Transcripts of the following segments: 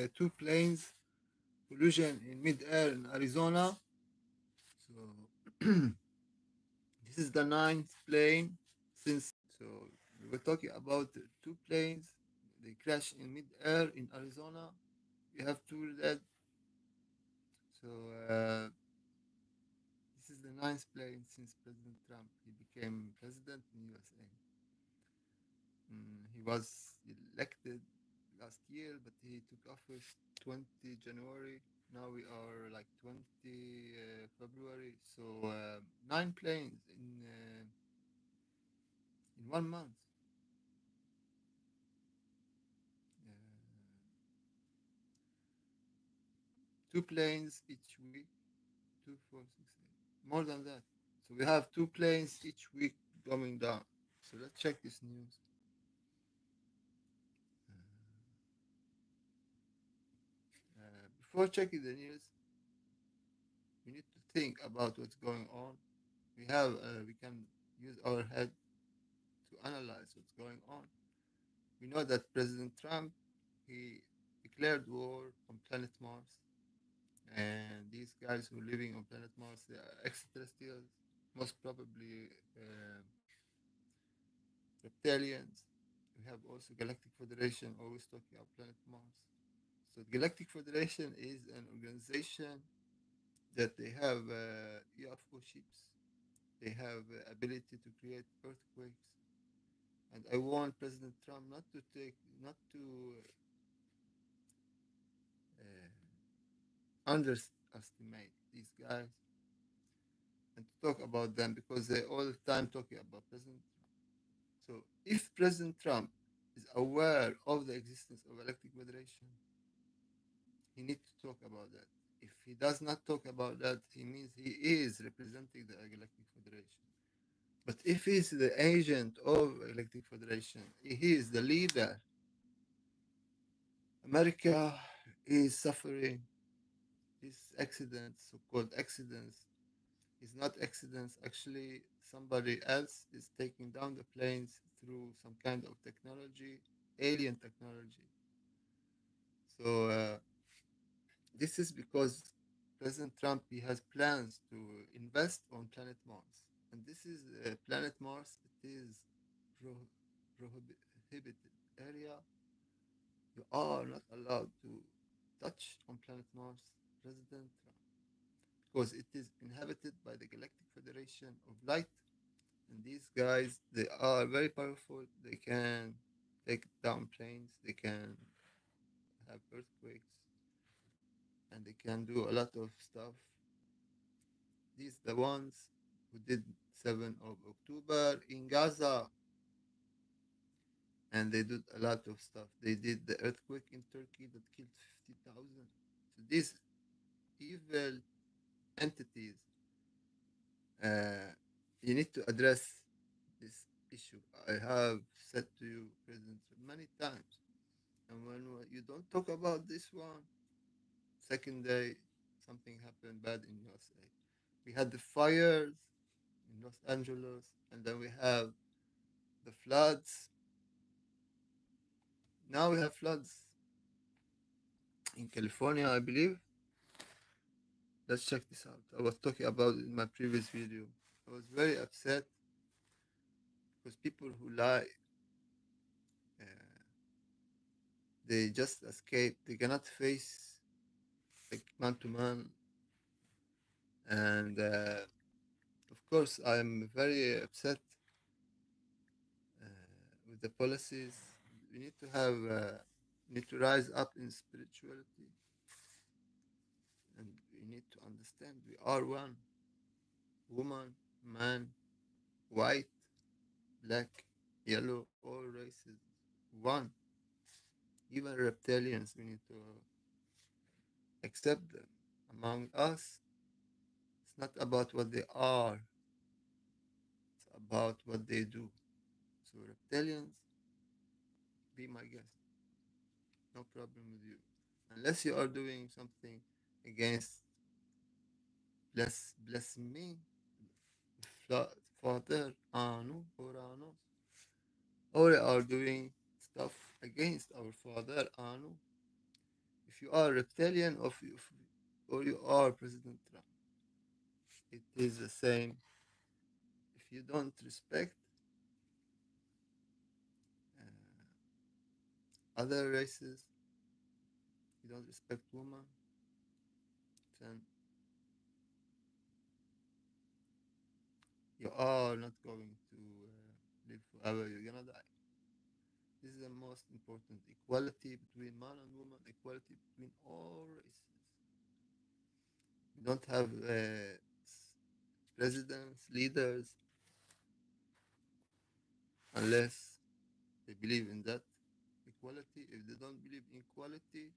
two planes collision in mid-air in Arizona. So this is the ninth plane since. So we were talking about two planes. They crashed in mid-air in Arizona. We have two dead. So this is the ninth plane since President Trump he became president in USA. He was elected last year, but he took office 20 January. Now we are like 20 February. So nine planes in 1 month. Uh, two planes each week. Two, four, six, eight. More than that. So we have two planes each week going down. So let's check this news. Before checking the news, we need to think about what's going on. We can use our head to analyze what's going on. We know that President Trump he declared war on planet Mars, and these guys who are living on planet Mars they are extraterrestrials, most probably reptilians. We have also Galactic Federation always talking about planet Mars. So Galactic Federation is an organization that they have UFO ships. They have ability to create earthquakes. And I want President Trump not to underestimate these guys and to talk about them because they all the time talking about President Trump. So if President Trump is aware of the existence of Galactic Federation, he needs to talk about that. If he does not talk about that, he means he is representing the Galactic Federation. But if he's the agent of Galactic Federation, he is the leader. America is suffering these accidents, so-called accidents, is not accidents. Actually, somebody else is taking down the planes through some kind of technology, alien technology. So this is because President Trump he has plans to invest on planet Mars, and this is planet Mars. It is pro- prohibited area. You are not allowed to touch on planet Mars, President Trump, because it is inhabited by the Galactic Federation of Light, and these guys they are very powerful. They can take down planes. They can have earthquakes, and they can do a lot of stuff. These the ones who did 7th of October in Gaza, and they did a lot of stuff. They did the earthquake in Turkey that killed 50,000. So these evil entities, uh, you need to address this issue. I have said to you, President, many times, and when you don't talk about this one, second day something happened bad in USA. We had the fires in Los Angeles, and then we have the floods. Now we have floods in California, I believe. Let's check this out. I was talking about it in my previous video. I was very upset because people who lie, uh, they just escape. They cannot face like man to man. And of course, I'm very upset with the policies. We need to have, need to rise up in spirituality, and we need to understand we are one. Woman, man, white, black, yellow, all races, one. Even reptilians, we need to accept them among us. It's not about what they are, it's about what they do. So, reptilians, be my guest. No problem with you. Unless you are doing something against bless me, Father Anu or Anu, or are doing stuff against our Father Anu. if you are reptilian or you are President Trump. It is the same. If you don't respect other races, you don't respect women, then you are not going to live forever. You're gonna die. This is the most important. Equality between man and woman, equality between all races. We don't have presidents, leaders, unless they believe in that equality. If they don't believe in equality,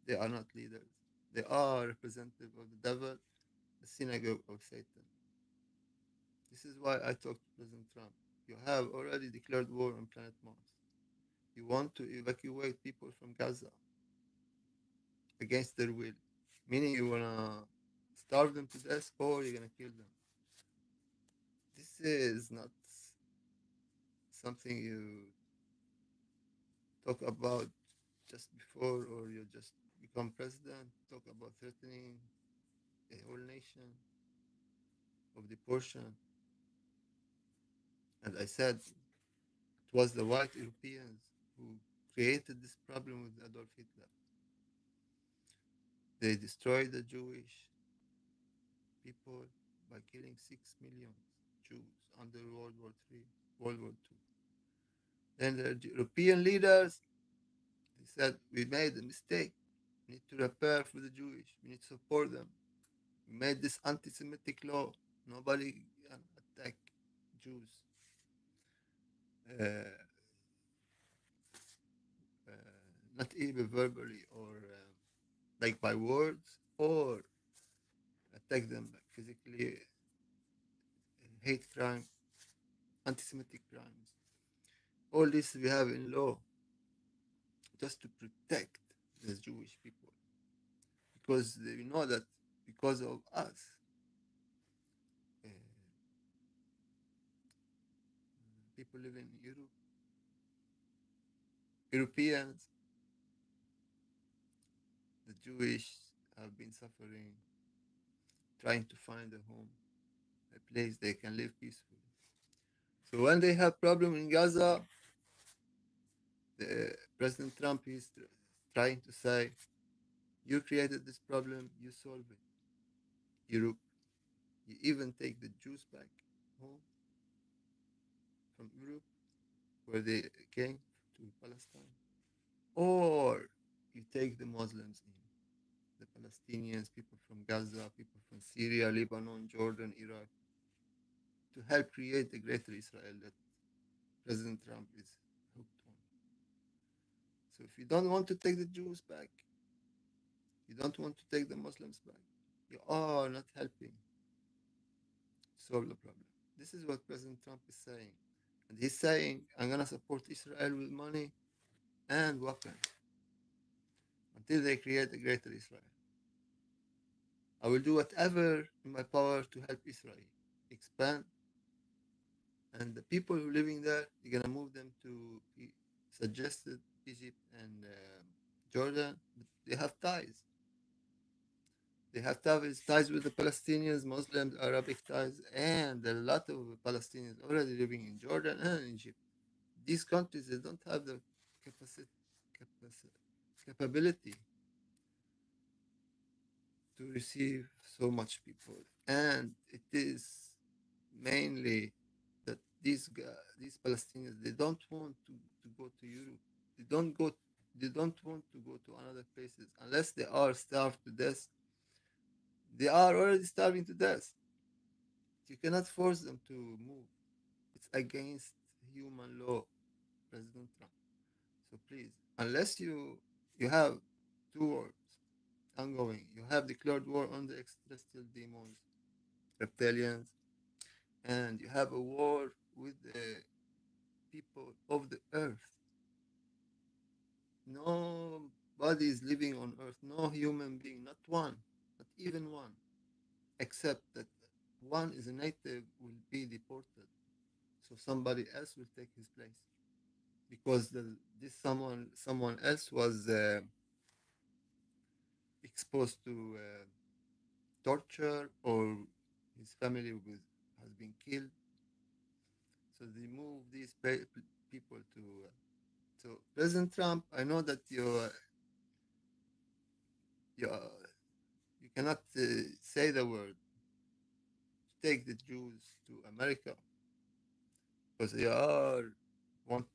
they are not leaders. They are representative of the devil, the synagogue of Satan. This is why I talked to President Trump. You have already declared war on planet Mars. You want to evacuate people from Gaza against their will, meaning you wanna starve them to death or you're gonna kill them. This is not something you talk about just before or you just become president. Talk about threatening a whole nation of the portion. And I said it was the white Europeans who created this problem with Adolf Hitler. They destroyed the Jewish people by killing 6 million Jews under World War III, World War II. Then the European leaders, they said, we made a mistake. We need to repair for the Jewish. We need to support them. We made this anti-Semitic law. Nobody can attack Jews. Uh, not even verbally or like by words or attack them physically, hate crime, anti-Semitic crimes. All this we have in law just to protect the Jewish people because they know that because of us, uh, people living in Europe, Europeans, the Jewish have been suffering, trying to find a home, a place they can live peacefully. So when they have problem in Gaza, President Trump is trying to say, you created this problem, you solve it. Europe, you even take the Jews back home from Europe, where they came to Palestine, or you take the Muslims in, the Palestinians, people from Gaza, people from Syria, Lebanon, Jordan, Iraq, to help create the greater Israel that President Trump is hooked on. So if you don't want to take the Jews back, you don't want to take the Muslims back, you are not helping solve the problem. This is what President Trump is saying. And he's saying, I'm going to support Israel with money and weapons until they create a greater Israel. I will do whatever in my power to help Israel expand. And the people who are living there, you're going to move them to, he suggested, Egypt and Jordan. But they have ties. They have ties with the Palestinians, Muslims, Arabic ties, and a lot of Palestinians already living in Jordan and Egypt. These countries, they don't have the capacity, capability to receive so much people. And it is mainly that these Palestinians, they don't want to go to Europe. They don't want to go to another places unless they are starved to death. They are already starving to death. You cannot force them to move. It's against human law, President Trump. So please, unless you have two wars ongoing, you have declared war on the extraterrestrial demons, reptilians, and you have a war with the people of the earth. Nobody is living on earth, no human being, not one, not even one, except that one is a native will be deported. So somebody else will take his place because this someone else was exposed to torture or his family has been killed. So they move these people to. So President Trump, I know that you cannot say the word take the Jews to America because they are want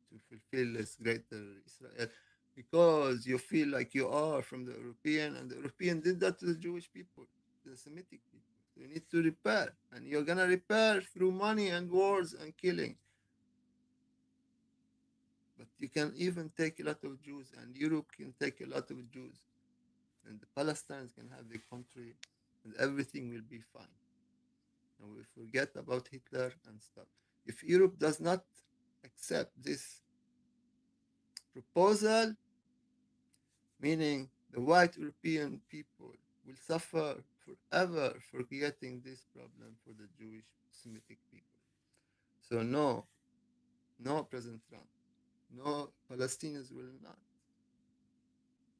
to fulfill this greater Israel because you feel like you are from the European and the European did that to the Jewish people, the Semitic people. So you need to repair and you're gonna repair through money and wars and killing. But you can even take a lot of Jews and Europe can take a lot of Jews and the Palestinians can have their country and everything will be fine. And we forget about Hitler and stuff. If Europe does not accept this proposal, meaning the white European people will suffer forever for creating this problem for the Jewish Semitic people. So no, no, President Trump, no, Palestinians will not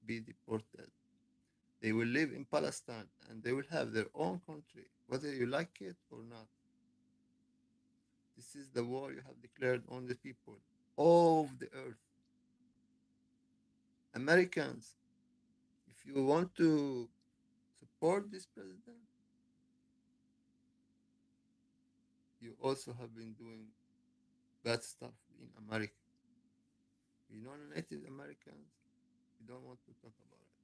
be deported. They will live in Palestine and they will have their own country, whether you like it or not. This is the war you have declared on the people of the earth. Americans, if you want to support this president, you also have been doing bad stuff in America. You know, Native Americans, you don't want to talk about it.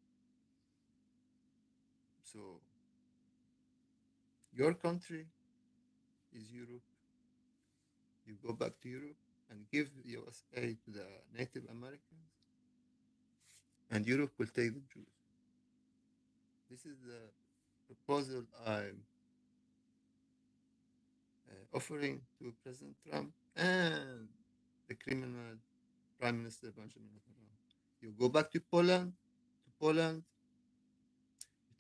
So, your country is Europe. You go back to Europe and give USA to the Native Americans, and Europe will take the Jews. This is the proposal I'm offering to President Trump and the criminal Prime Minister Benjamin Netanyahu. You go back to Poland, you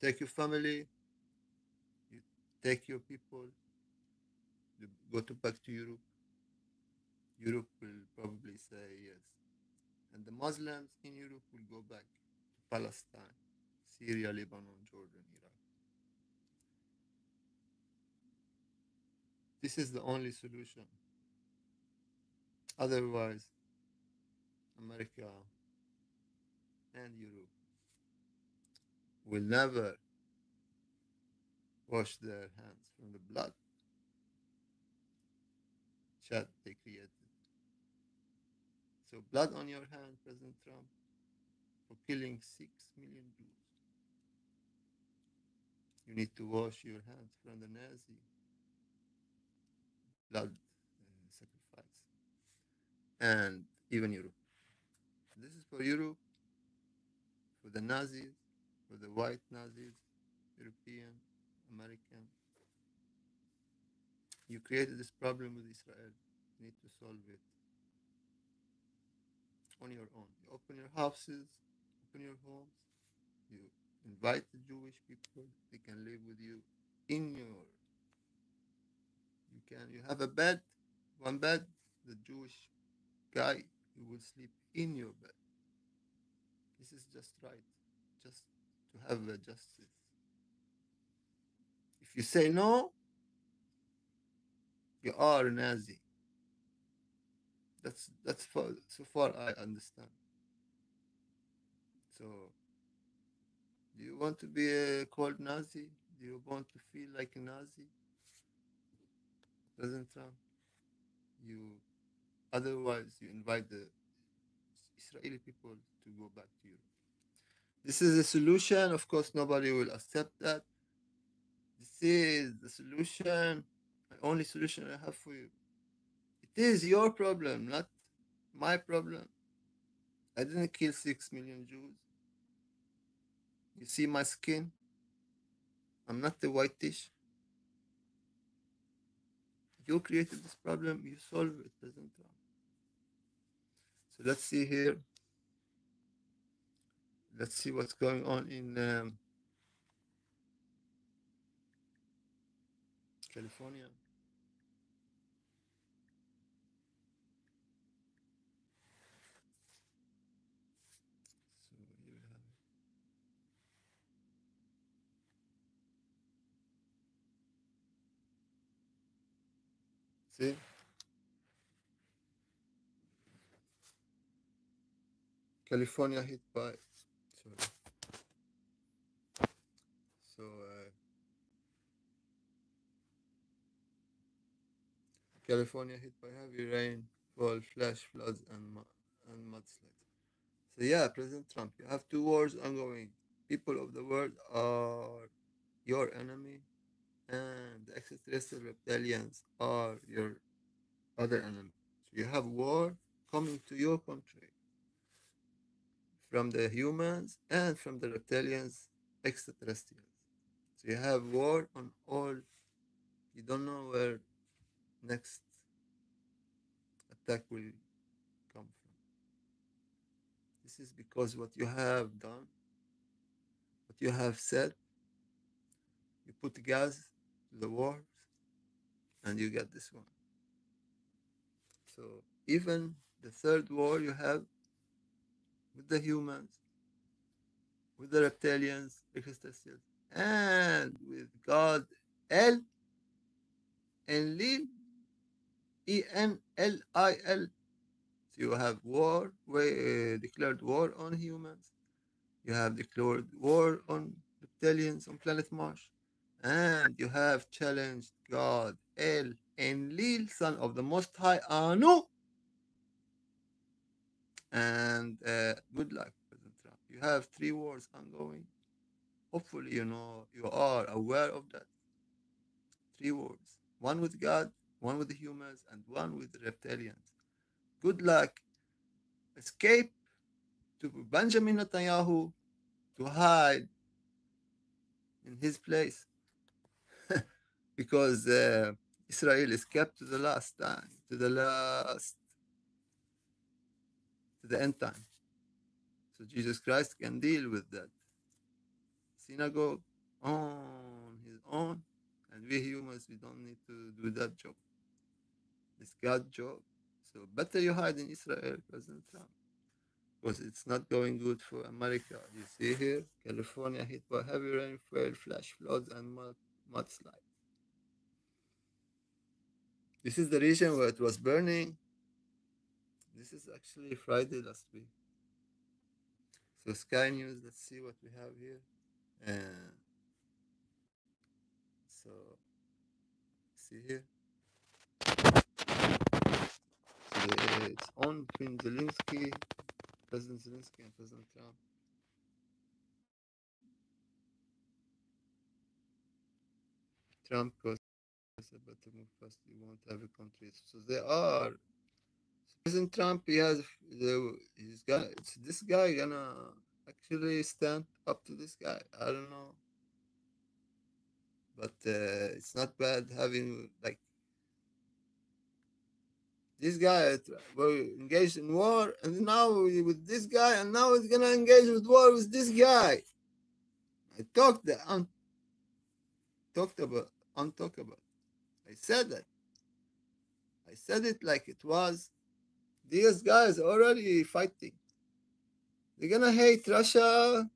take your family, you take your people, you go back to Europe. Europe will probably say yes. And the Muslims in Europe will go back to Palestine, Syria, Lebanon, Jordan, Iraq. This is the only solution. Otherwise, America and Europe will never wash their hands from the blood shed they created. So, blood on your hand, President Trump, for killing 6 million Jews. You need to wash your hands from the Nazi blood sacrifice and even Europe. This is for Europe, for the Nazis, for the white Nazis, European, American. You created this problem with Israel. You need to solve it on your own. You open your houses, open your homes, you invite the Jewish people, they can live with you in your you have a bed, one bed, the Jewish guy who will sleep in your bed. This is just right, just to have a justice. If you say no, you are a Nazi. That's so far I understand. So, do you want to be a called Nazi? Do you want to feel like a Nazi? President Trump, you otherwise you invite the Israeli people to go back to Europe. This is a solution. Of course, nobody will accept that. This is the solution, the only solution I have for you. It is your problem, not my problem. I didn't kill 6 million Jews. You see my skin? I'm not the whitish. You created this problem, you solve it, President Trump. So let's see here. Let's see what's going on in California. So here we have it. See, California hit by sorry. So California hit by heavy rainfall, flash floods, and mudslides. So yeah, President Trump, you have two wars ongoing. People of the world are your enemy, and the extraterrestrial reptilians are your other enemy. So you have war coming to your country from the humans and from the reptilians, extraterrestrials. So you have war on all. You don't know where next attack will come from. This is because what you have done, what you have said, you put gas to the wars and you get this one. So even the third war you have with the humans, with the reptilians, extraterrestrials, and with God, El Enlil, Enlil. So you have war, declared war on humans. You have declared war on reptilians on planet Mars. And you have challenged God, El Enlil, son of the Most High Anu. And good luck, President Trump. You have three wars ongoing. Hopefully, you know you are aware of that. Three wars: one with God, one with the humans, and one with the reptilians. Good luck. Escape to Benjamin Netanyahu to hide in his place because Israel is kept to the last time, to the end time. So Jesus Christ can deal with that synagogue on his own, and we humans, we don't need to do that job. It's God's job. So better you hide in Israel, President Trump, because it's not going good for America. You see here, California hit by heavy rainfall, flash floods, and mudslides. This is the region where it was burning. This is actually Friday last week. So Sky News, let's see what we have here. So see here. So it's on between Zelensky, President Zelensky, and President Trump. Trump goes about to move fast. You won't have a country. So they are. So President Trump, he's gonna. It's this guy gonna actually stand up to this guy. I don't know, but it's not bad having like this guy were engaged in war, and now with this guy, and now he's gonna engage with war with this guy. I talked about untalkable. I said that. I said it like it was. These guys already fighting. They're gonna hate Russia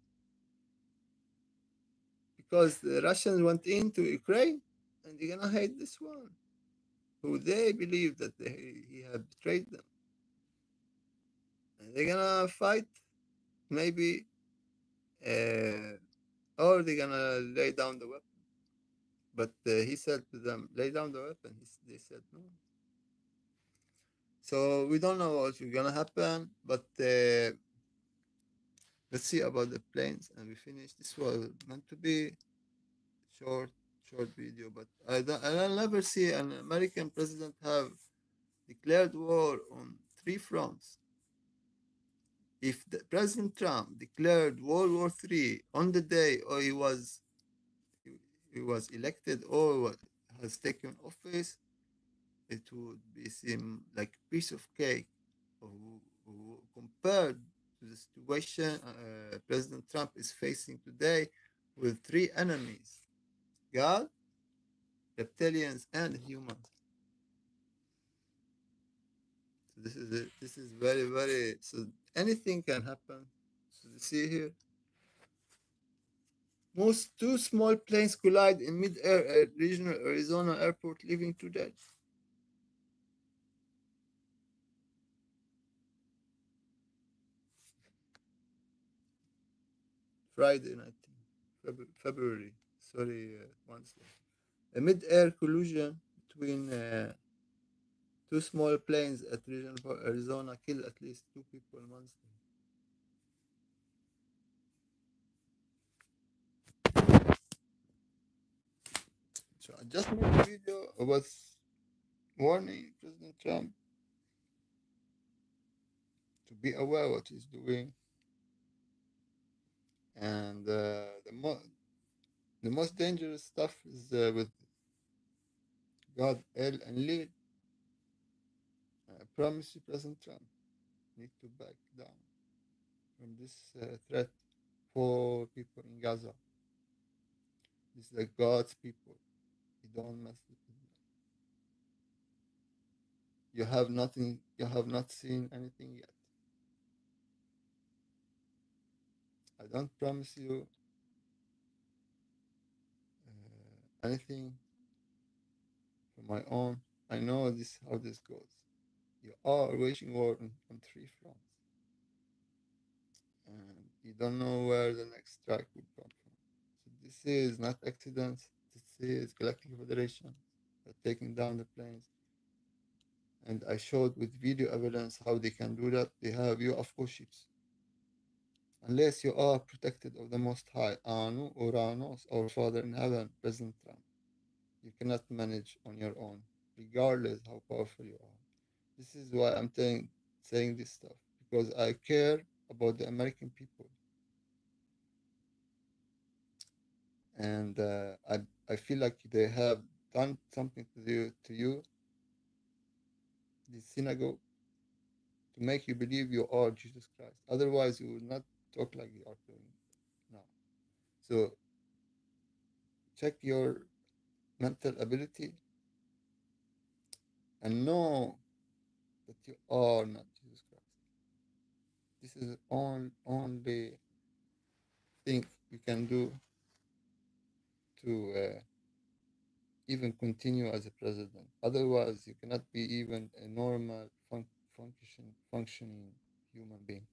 because the Russians went into Ukraine, and they're gonna hate this one, who they believe that he had betrayed them, and they're gonna fight maybe, or they're gonna lay down the weapon. But he said to them, lay down the weapon. They said no. So we don't know what's going to happen, but let's see about the planes. And we finish. This was meant to be short, short video, but I'll never see an American president have declared war on three fronts. If President Trump declared World War III on the day or he was elected or has taken office, it would be seem like a piece of cake compared to the situation President Trump is facing today with three enemies: God, reptilians, and humans. So this is it. This is very, very. So anything can happen. So you see here, most two small planes collide in mid-air at regional Arizona airport, leaving two dead. Friday 19 February. Sorry, Wednesday. A mid-air collision between two small planes at regional park Arizona killed at least two people Wednesday. So I just made a video. I was warning President Trump to be aware what he's doing, and the most dangerous stuff is with God, El, and lead. I promise you, President Trump, need to back down from this threat for people in Gaza. This is like God's people. You don't mess with them. You have nothing. You have not seen anything yet. I don't promise you anything for my own. I know this how this goes. You are waging war on three fronts, and you don't know where the next strike will come from. So this is not accidents. This is Galactic Federation taking down the planes. And I showed with video evidence how they can do that. They have UFO ships. Unless you are protected of the Most High, Anu or Anos, our Father in Heaven, President Trump, you cannot manage on your own, regardless how powerful you are. This is why I'm saying this stuff, because I care about the American people. And I feel like they have done something to you, the synagogue, to make you believe you are Jesus Christ. Otherwise, you will not talk like you are doing now. So check your mental ability and know that you are not Jesus Christ. This is the only thing you can do to even continue as a president. Otherwise, you cannot be even a normal functioning human being.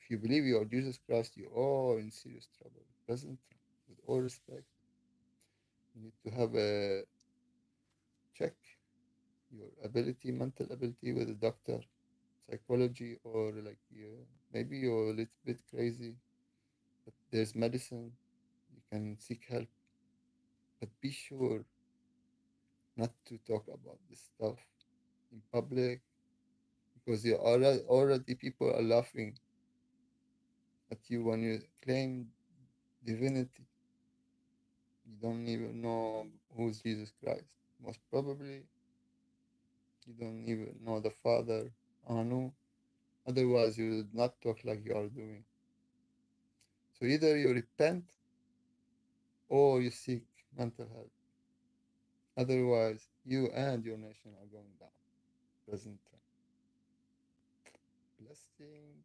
If you believe you are Jesus Christ, you are in serious trouble. President Trump, with all respect, you need to have a check your ability, mental ability with a doctor, psychology, or like maybe you're a little bit crazy, but there's medicine. You can seek help, but be sure not to talk about this stuff in public because you already people are laughing at you when you claim divinity. You don't even know who's Jesus Christ. Most probably, you don't even know the Father, Anu. Otherwise, you would not talk like you are doing. So either you repent or you seek mental health. Otherwise, you and your nation are going down. Present time. Blessing.